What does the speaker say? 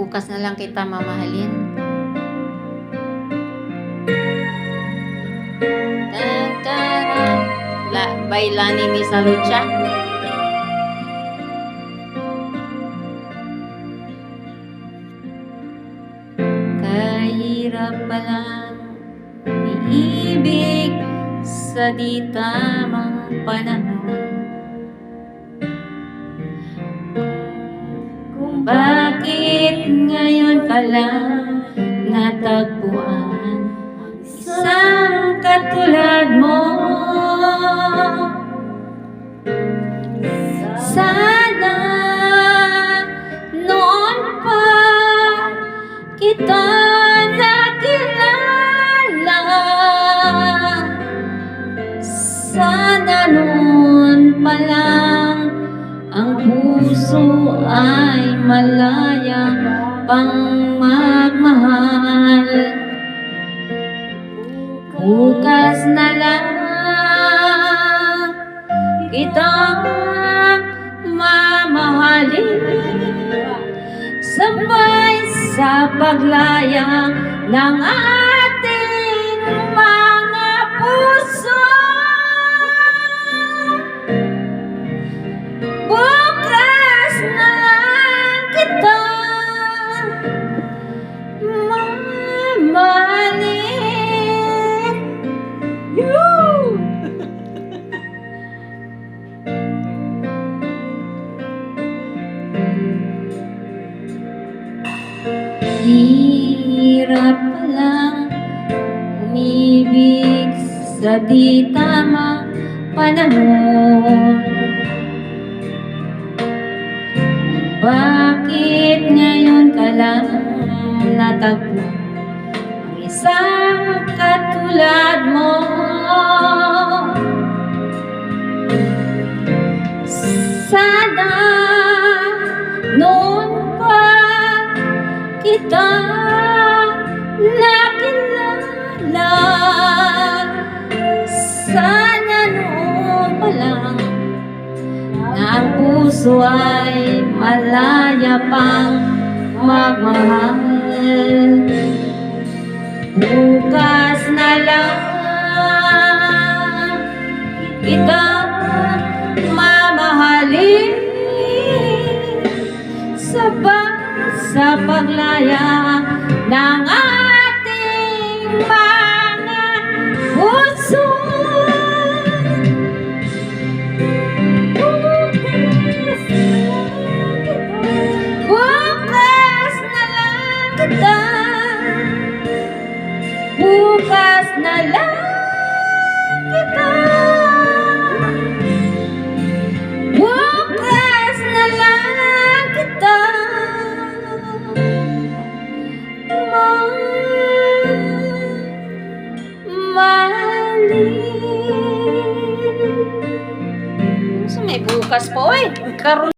Bukas na lang kita mamahalin. By Lani Misalucha. Kahirap palang umiibig sa di tamang panahon. Kung bakit ngayon ka lang natagpuan isang katulad mo. Sana noon pa kita nakilala. Sana noon pa lang ang puso ay malaya pang magmahal. Bukas na lang kitang mamahalin, sabay sa paglaya ng ating mga puso. Bukas na lang kita mamahalin. Hirap palang umibig sa di tamang panahon. Bakit ngayon ka lang natagpo ang isang katulad mo? Sana noon pa kita nakilala. Sana noon pa lang na ang puso ay malaya pang magmahal. Bukas na lang kita mamahalin, sabay sa paglaya ng ating mga puso. Bukas na lang kita, bukas na lang kita, bukas na lang kita. So may bukas po eh. Karon